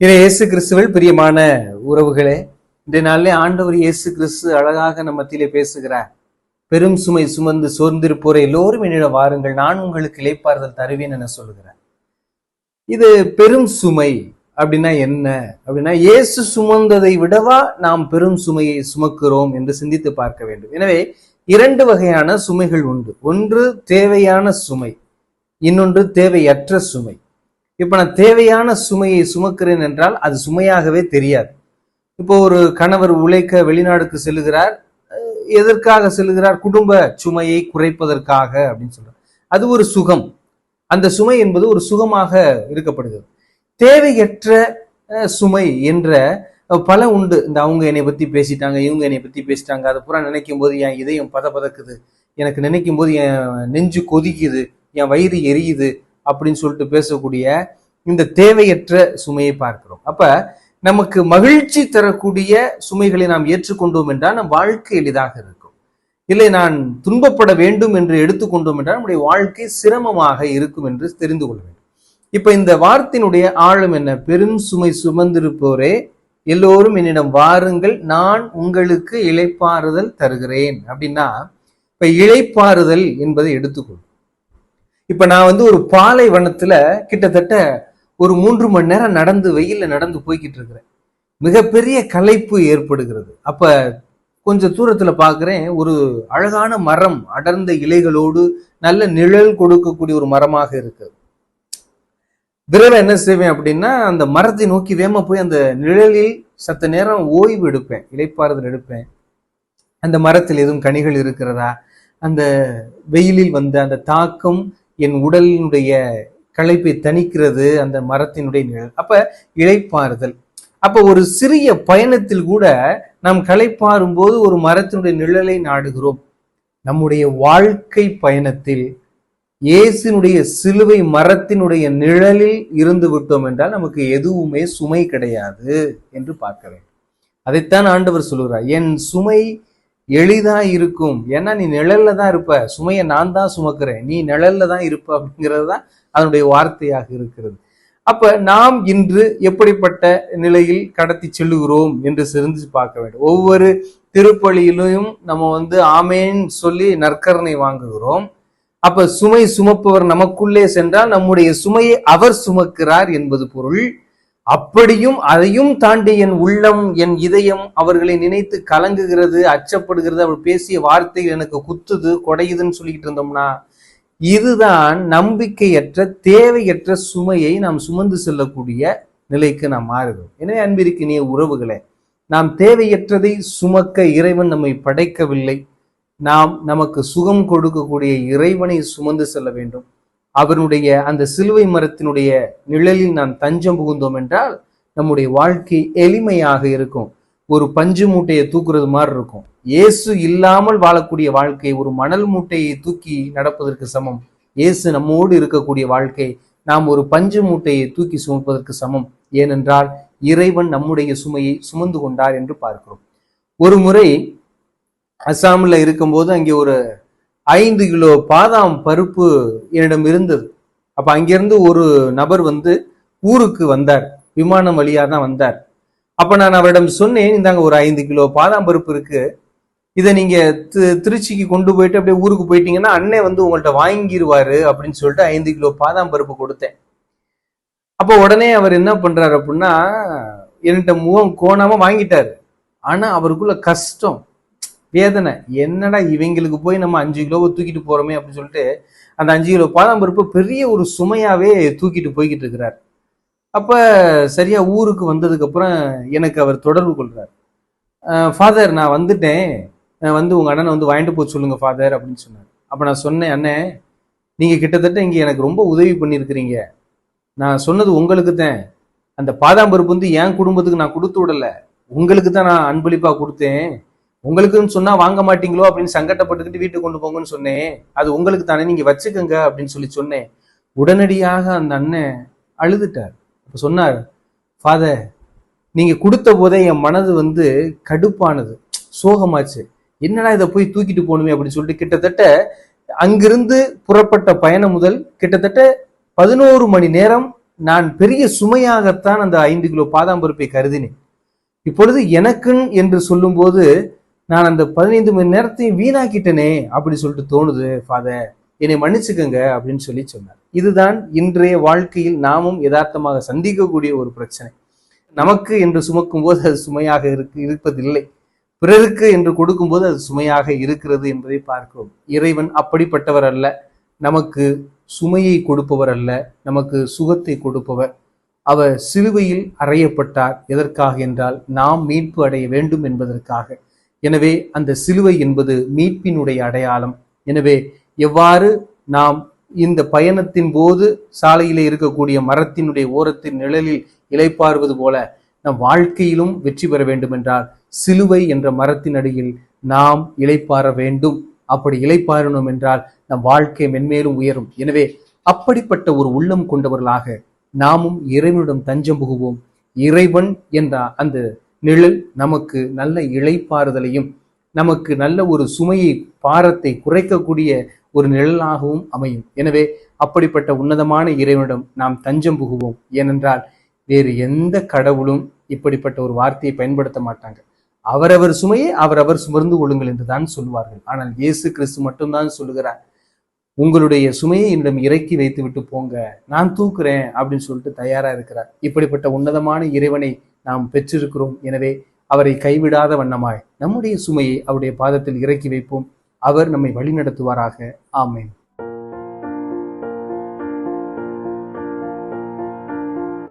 இயேசு கிறிஸ்துவில் பிரியமான உறவுகளே, இந்த நாளிலே ஆண்டவர் இயேசு கிறிஸ்து அழகாக நம்ம மத்தியிலே பேசுகிறார். பெரும் சுமை சுமந்து சோர்ந்திருப்போரை எல்லோரும் என்னிடம் வாருங்கள், நான் உங்களுக்கு இளைப்பாறுதல் தருவேன் என சொல்லுகிறார். இது பெரும் சுமை அப்படின்னா என்ன அப்படின்னா, இயேசு சுமந்ததை விடவா நாம் பெரும் சுமையை சுமக்கிறோம் என்று சிந்தித்து பார்க்க வேண்டும். எனவே இரண்டு வகையான சுமைகள் உண்டு. ஒன்று தேவையான சுமை, இன்னொன்று தேவையற்ற சுமை. இப்ப நான் தேவையான சுமையை சுமக்கிறேன் என்றால் அது சுமையாகவே தெரியாது. இப்போ ஒரு கணவர் உழைக்க வெளிநாடுக்கு செல்லுகிறார். எதற்காக செல்லுகிறார்? குடும்ப சுமையை குறைப்பதற்காக அப்படின்னு சொல்றார். அது ஒரு சுகம். அந்த சுமை என்பது ஒரு சுகமாக இருக்கப்படுகிறது. தேவையற்ற சுமை என்ற பல உண்டு. இந்த அவங்க என்னை பத்தி பேசிட்டாங்க, இவங்க என்னை பத்தி பேசிட்டாங்க, அதை பூரா நினைக்கும் போது என் இதயம் பதக்குது, எனக்கு நினைக்கும் போது என் நெஞ்சு கொதிக்குது, என் வயிறு எரியுது அப்படின்னு சொல்லிட்டு பேசக்கூடிய இந்த தேவையற்ற சுமையை பார்க்கிறோம். அப்ப நமக்கு மகிழ்ச்சி தரக்கூடிய சுமைகளை நாம் ஏற்றுக்கொண்டோம் என்றால் நம் வாழ்க்கை எளிதாக இருக்கும். இல்லை, நான் துன்பப்பட வேண்டும் என்று எடுத்துக்கொண்டோம் என்றால் நம்முடைய வாழ்க்கை சிரமமாக இருக்கும் என்று தெரிந்து கொள்ள வேண்டும். இப்ப இந்த வார்த்தையினுடைய ஆழம் என்ன? பெரும் சுமை சுமந்திருப்போரே எல்லோரும் என்னிடம் வாருங்கள், நான் உங்களுக்கு இளைப்பாறுதல் தருகிறேன் அப்படின்னா, இப்ப இளைப்பாறுதல் என்பதை எடுத்துக்கொள்ளும். இப்ப நான் ஒரு பாலைவனத்துல கிட்டத்தட்ட ஒரு 3 மணி நேரம் நடந்து வெயில்ல நடந்து போய்கிட்டு இருக்கிறேன். மிகப்பெரிய களைப்பு ஏற்படுகிறது. அப்ப கொஞ்சம் தூரத்துல பாக்குறேன், ஒரு அழகான மரம், அடர்ந்த இலைகளோடு நல்ல நிழல் கொடுக்கக்கூடிய ஒரு மரமாக இருக்கு. விரைவில் என்ன செய்வேன் அப்படின்னா, அந்த மரத்தை நோக்கி வேகமா போய் அந்த நிழலில் சத்த நேரம் ஓய்வு எடுப்பேன், இளைப்பாறுதல் எடுப்பேன். அந்த மரத்தில் எதுவும் கனிகள் இருக்கிறதா, அந்த வெயிலில் வந்த அந்த தாக்கம் என் உடலினுடைய களைப்பை தணிக்கிறது அந்த மரத்தினுடைய நிழல். அப்ப இளைப்பாறுதல். அப்ப ஒரு சிறிய பயணத்தில் கூட நாம் களைப்பாறும் போது ஒரு மரத்தினுடைய நிழலை நாடுகிறோம். நம்முடைய வாழ்க்கை பயணத்தில் இயேசுனுடைய சிலுவை மரத்தினுடைய நிழலில் இருந்து விட்டோம் என்றால் நமக்கு எதுவுமே சுமை கிடையாது என்று பார்க்க வேண்டும். அதைத்தான் ஆண்டவர் சொல்லுகிறார், என் சுமை எளிதா இருக்கும். ஏன்னா நீ நிழல்ல தான் இருப்ப, சுமையை நான் தான் சுமக்கிறேன், நீ நிழல்ல தான் இருப்ப அப்படிங்கிறது தான் அதனுடைய வார்த்தையாக இருக்கிறது. அப்ப நாம் இன்று எப்படிப்பட்ட நிலையில் கடத்தி செல்லுகிறோம் என்று சிந்திச்சு பார்க்க வேண்டும். ஒவ்வொரு திருப்பலியிலும் நம்ம ஆமேன் சொல்லி நற்கரணை வாங்குகிறோம். அப்ப சுமை சுமப்பவர் நமக்குள்ளே சென்றால் நம்முடைய சுமையை அவர் சுமக்கிறார் என்பது பொருள். அப்படியும் அதையும் தாண்டி என் உள்ளம், என் இதயம் அவர்களை நினைத்து கலங்குகிறது, அச்சப்படுகிறது, அவர் பேசிய வார்த்தை எனக்கு குத்துது, கொடையுதுன்னு சொல்லிக்கிட்டு இருந்தோம்னா, இதுதான் நம்பிக்கையற்ற தேவையற்ற சுமையை நாம் சுமந்து செல்லக்கூடிய நிலைக்கு நாம் மாறுகிறோம். எனவே அன்பிற்கினிய உறவுகளே, நாம் தேவையற்றதை சுமக்க இறைவன் நம்மை படைக்கவில்லை. நாம் நமக்கு சுகம் கொடுக்கக்கூடிய இறைவனை சுமந்து செல்ல வேண்டும். அவனுடைய அந்த சிலுவை மரத்தினுடைய நிழலில் நாம் தஞ்சம் புகுந்தோம் என்றால் நம்முடைய வாழ்க்கை எளிமையாக இருக்கும். ஒரு பஞ்சு மூட்டையை தூக்குறது மாதிரி இருக்கும். இயேசு இல்லாமல் வாழக்கூடிய வாழ்க்கை ஒரு மணல் மூட்டையை தூக்கி நடப்பதற்கு சமம். இயேசு நம்மோடு இருக்கக்கூடிய வாழ்க்கை நாம் ஒரு பஞ்சு மூட்டையை தூக்கி சுமப்பதற்கு சமம். ஏனென்றால் இறைவன் நம்முடைய சுமையை சுமந்து கொண்டார் என்று பார்க்கிறோம். ஒரு முறை அசாமில் இருக்கும்போது அங்கே ஒரு 5 கிலோ பாதாம் பருப்பு என்னிடம் இருந்தது. அப்ப அங்கிருந்து ஒரு நபர் ஊருக்கு வந்தார், விமானம் வழியா தான் வந்தார். அப்ப நான் அவரிடம் சொன்னேன், இந்தாங்க ஒரு 5 கிலோ பாதாம் பருப்பு இருக்கு, இதை நீங்க திருச்சிக்கு கொண்டு போயிட்டு அப்படியே ஊருக்கு போயிட்டீங்கன்னா அண்ணே உங்கள்கிட்ட வாங்கிடுவாரு அப்படின்னு சொல்லிட்டு 5 கிலோ பாதாம் பருப்பு கொடுத்தேன். அப்போ உடனே அவர் என்ன பண்றாரு அப்படின்னா, என்கிட்ட முகம் கோணாம வாங்கிட்டாரு. ஆனா அவருக்குள்ள கஷ்டம், வேதனை. என்னடா இவங்களுக்கு போய் நம்ம 5 கிலோவை தூக்கிட்டு போறோமே அப்படின்னு சொல்லிட்டு அந்த 5 கிலோ பாதாம் பருப்பு பெரிய ஒரு சுமையாவே தூக்கிட்டு போய்கிட்டு இருக்கிறார். அப்ப சரியா ஊருக்கு வந்ததுக்கு அப்புறம் எனக்கு அவர் தொடர்பு கொள்றார். ஃபாதர், நான் வந்துட்டேன், உங்க அண்ணனை வாங்கிட்டு போக சொல்லுங்க ஃபாதர் அப்படின்னு சொன்னார். அப்ப நான் சொன்னேன், அண்ணே நீங்க கிட்டத்தட்ட இங்க எனக்கு ரொம்ப உதவி பண்ணியிருக்கிறீங்க. நான் சொன்னது உங்களுக்கு தான். அந்த பாதாம் பருப்பு என் குடும்பத்துக்கு நான் கொடுத்து விடல, உங்களுக்கு தான் நான் அன்பளிப்பா கொடுத்தேன். உங்களுக்குன்னு சொன்னா வாங்க மாட்டீங்களோ அப்படின்னு சங்கடப்பட்டுக்கிட்டு வீட்டுக்கு கொண்டு போங்கன்னு சொன்னேன். அது உங்களுக்கு தானே, நீங்க வச்சுக்கோங்க அப்படின்னு சொல்லி சொன்னேன். உடனடியாக அந்த அண்ணன் அழுதுட்டார். அப்ப சொன்னார், ஃபாதர் நீங்க கொடுத்த போதே என் மனது கடுப்பானது, சோகமாச்சு. என்னடா இதை போய் தூக்கிட்டு போகணுமே அப்படின்னு சொல்லிட்டு கிட்டத்தட்ட அங்கிருந்து புறப்பட்ட பயணம் முதல் கிட்டத்தட்ட 11 மணி நேரம் நான் பெரிய சுமையாகத்தான் அந்த 5 கிலோ பாதாம் பருப்பை கருதினேன். இப்பொழுது எனக்குன் என்று சொல்லும் போது நான் அந்த 15 மணி நேரத்தையும் வீணாக்கிட்டனே அப்படி சொல்லிட்டு தோணுது ஃபாதர், என்னை மன்னிச்சுக்கங்க அப்படின்னு சொல்லி சொன்னார். இதுதான் இன்றைய வாழ்க்கையில் நாமும் யதார்த்தமாக சந்திக்கக்கூடிய ஒரு பிரச்சனை. நமக்கு என்று சுமக்கும் போது அது சுமையாக இருப்பதில்லை, பிறருக்கு என்று கொடுக்கும் போது அது சுமையாக இருக்கிறது என்பதை பார்க்கிறோம். இறைவன் அப்படிப்பட்டவர் அல்ல, நமக்கு சுமையை கொடுப்பவர் அல்ல, நமக்கு சுகத்தை கொடுப்பவர். அவர் சிலுவையில் அறையப்பட்டார். எதற்காக என்றால் நாம் மீட்பு அடைய வேண்டும் என்பதற்காக. எனவே அந்த சிலுவை என்பது மீட்பினுடைய அடையாளம். எனவே எவ்வாறு நாம் இந்த பயணத்தின் போது சாலையிலே இருக்கக்கூடிய மரத்தினுடைய ஓரத்தின் நிழலில் இளைப்பாறுவது போல நம் வாழ்க்கையிலும் வெற்றி பெற வேண்டும் என்றால் சிலுவை என்ற மரத்தின் அடியில் நாம் இளைப்பாற வேண்டும். அப்படி இளைப்பாறணும் என்றால் நம் வாழ்க்கை மென்மேலும் உயரும். எனவே அப்படிப்பட்ட ஒரு உள்ளம் கொண்டவர்களாக நாமும் இறைவனிடம் தஞ்சம் புகுவோம். இறைவன் என்ற அந்த நிழல் நமக்கு நல்ல இளைப்பாறுதலையும் நமக்கு நல்ல ஒரு சுமையை பாரத்தை குறைக்கக்கூடிய ஒரு நிழலாகவும் அமையும். எனவே அப்படிப்பட்ட உன்னதமான இறைவனிடம் நாம் தஞ்சம் புகுவோம். ஏனென்றால் வேறு எந்த கடவுளும் இப்படிப்பட்ட ஒரு வார்த்தையை பயன்படுத்த மாட்டாங்க. அவரவர் சுமையை அவரவர் சுமர்ந்து கொள்ளுங்கள் என்றுதான் சொல்வார்கள். ஆனால் இயேசு கிறிஸ்து மட்டும்தான் சொல்லுகிறார், உங்களுடைய சுமையை என்னிடம் இறக்கி வைத்து விட்டு போங்க, நான் தூக்குறேன் அப்படின்னு சொல்லிட்டு தயாரா இருக்கிறார். இப்படிப்பட்ட உன்னதமான இறைவனை நாம் பெற்றிருக்கிறோம். எனவே அவரை கைவிடாத வண்ணமாய் நம்முடைய சுமையை அவருடைய பாதத்தில் இறக்கி வைப்போம். அவர் நம்மை வழி நடத்துவாராக. ஆமென்.